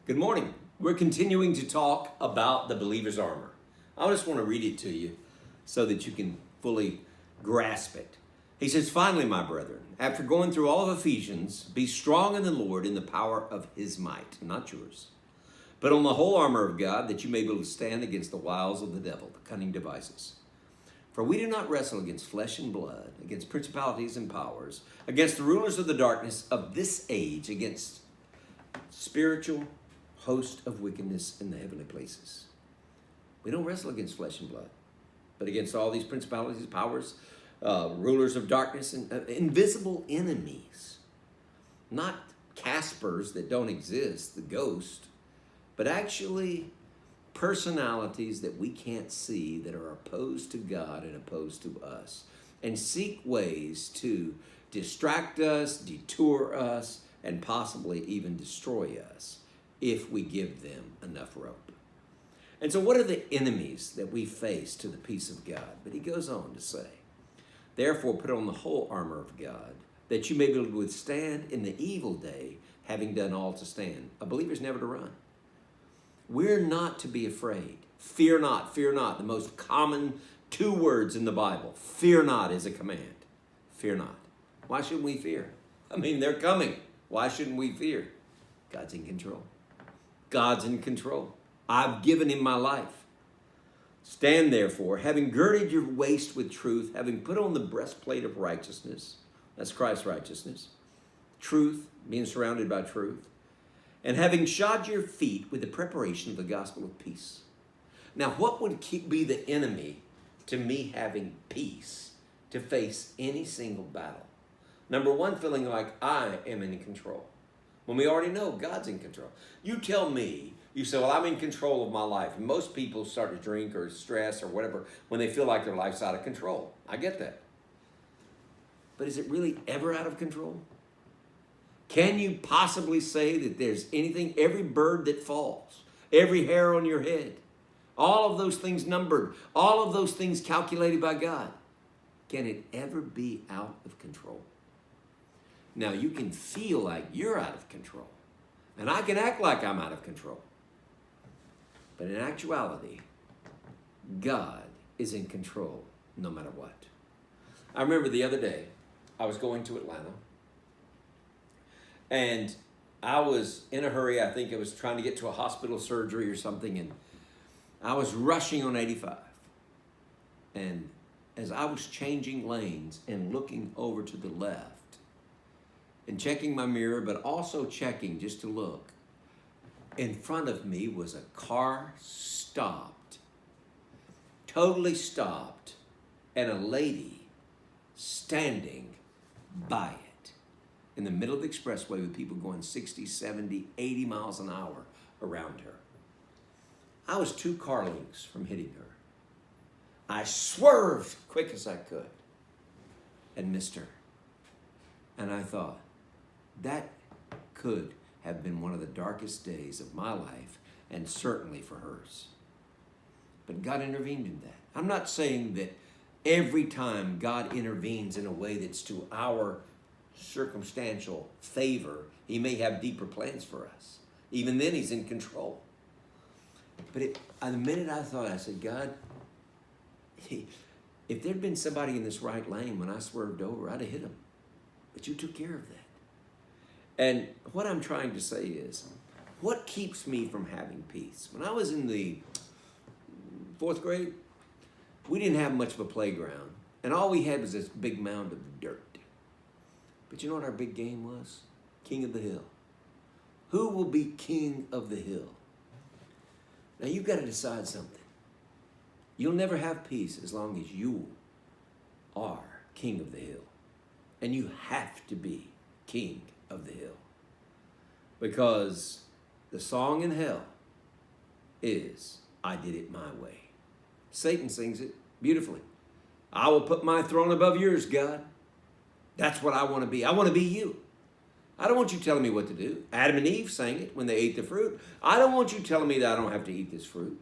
Good morning. We're continuing to talk about the believer's armor. I just want to read it to you so that you can fully grasp it. He says, "Finally, my brethren, after going through all of Ephesians, be strong in the Lord in the power of his might," not yours. "Put on the whole armor of God, that you may be able to stand against the wiles of the devil, the cunning devices. For we do not wrestle against flesh and blood, against principalities and powers, against the rulers of the darkness of this age, against spiritual host of wickedness in the heavenly places." We don't wrestle against flesh and blood, but against all these principalities, powers, rulers of darkness, and invisible enemies. Not Caspers that don't exist, the ghost, but actually personalities that we can't see that are opposed to God and opposed to us, and seek ways to distract us, detour us, and possibly even destroy us if we give them enough rope. And so what are the enemies that we face to the peace of God? But he goes on to say, "Therefore put on the whole armor of God, that you may be able to withstand in the evil day, having done all to stand." A believer's never to run. We're not to be afraid. Fear not, fear not. The most common two words in the Bible. Fear not is a command. Fear not. Why shouldn't we fear? I mean, they're coming. Why shouldn't we fear? God's in control. God's in control. I've given him my life. "Stand therefore, having girded your waist with truth, having put on the breastplate of righteousness." That's Christ's righteousness. Truth, being surrounded by truth. "And having shod your feet with the preparation of the gospel of peace." Now, what would be the enemy to me having peace to face any single battle? Number one, feeling like I am in control. When we already know God's in control. You tell me, you say, "Well, I'm in control of my life." And most people start to drink or stress or whatever when they feel like their life's out of control. I get that. But is it really ever out of control? Can you possibly say that there's anything, every bird that falls, every hair on your head, all of those things numbered, all of those things calculated by God, can it ever be out of control? Now, you can feel like you're out of control, and I can act like I'm out of control. But in actuality, God is in control no matter what. I remember the other day, I was going to Atlanta, and I was in a hurry. I think I was trying to get to a hospital surgery or something, and I was rushing on 85. And as I was changing lanes and looking over to the left, and checking my mirror, but also checking just to look, in front of me was a car stopped, totally stopped, and a lady standing by it in the middle of the expressway with people going 60, 70, 80 miles an hour around her. I was 2 car lengths from hitting her. I swerved quick as I could and missed her. And I thought, that could have been one of the darkest days of my life, and certainly for hers. But God intervened in that. I'm not saying that every time God intervenes in a way that's to our circumstantial favor, he may have deeper plans for us. Even then, he's in control. But the minute I thought, I said, "God, if there'd been somebody in this right lane when I swerved over, I'd have hit him. But you took care of that." And what I'm trying to say is, what keeps me from having peace? When I was in the 4th grade, we didn't have much of a playground, and all we had was this big mound of dirt. But you know what our big game was? King of the hill. Who will be king of the hill? Now, you've got to decide something. You'll never have peace as long as you are king of the hill. And you have to be king of the hill. Because the song in hell is, "I did it my way." Satan sings it beautifully. "I will put my throne above yours, God." That's what I want to be. I want to be you. I don't want you telling me what to do. Adam and Eve sang it when they ate the fruit. I don't want you telling me that I don't have to eat this fruit.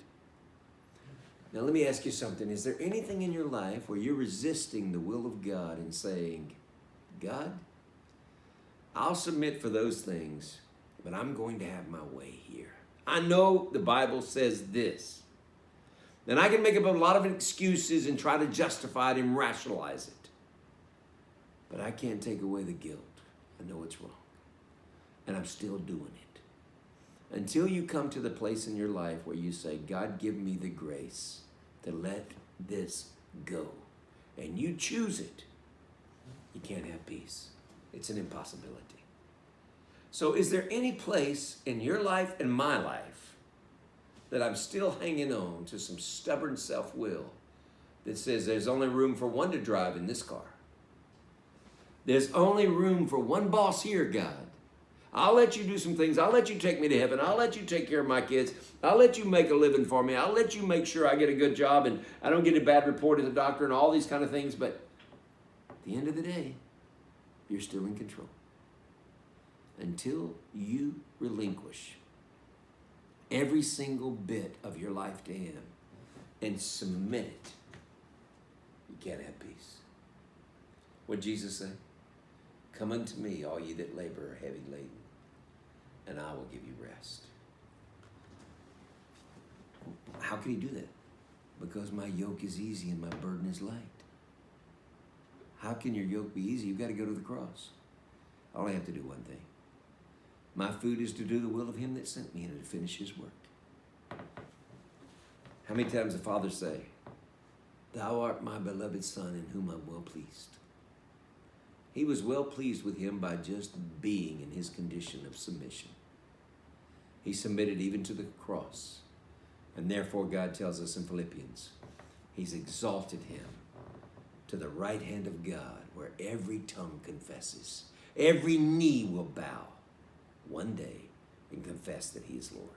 Now, let me ask you something. Is there anything in your life where you're resisting the will of God and saying, "God, I'll submit for those things, but I'm going to have my way here"? I know the Bible says this. And I can make up a lot of excuses and try to justify it and rationalize it. But I can't take away the guilt. I know it's wrong. And I'm still doing it. Until you come to the place in your life where you say, God, give me the grace to let this go. And you choose it. You can't have peace. It's an impossibility. So is there any place in your life and my life that I'm still hanging on to some stubborn self-will that says there's only room for one to drive in this car? There's only room for one boss here, God. I'll let you do some things. I'll let you take me to heaven. I'll let you take care of my kids. I'll let you make a living for me. I'll let you make sure I get a good job and I don't get a bad report at the doctor and all these kind of things. But at the end of the day, you're still in control. Until you relinquish every single bit of your life to Him and submit it, you can't have peace. What did Jesus say? Come unto me, all ye that labor are heavy laden, and I will give you rest. How can He do that? Because my yoke is easy and my burden is light. How can your yoke be easy? You've got to go to the cross. I only have to do one thing. My food is to do the will of Him that sent me and to finish His work. How many times the Father say, Thou art my beloved Son in whom I'm well pleased. He was well pleased with him by just being in his condition of submission. He submitted even to the cross. And therefore God tells us in Philippians, He's exalted him to the right hand of God where every tongue confesses, every knee will bow one day and confess that He is Lord.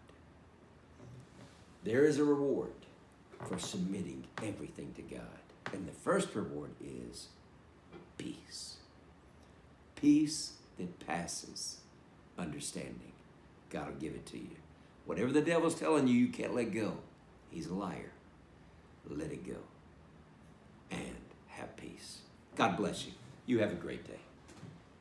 There is a reward for submitting everything to God. And the first reward is peace. Peace that passes understanding. God will give it to you. Whatever the devil's telling you, you can't let go. He's a liar. Let it go. And have peace. God bless you. You have a great day.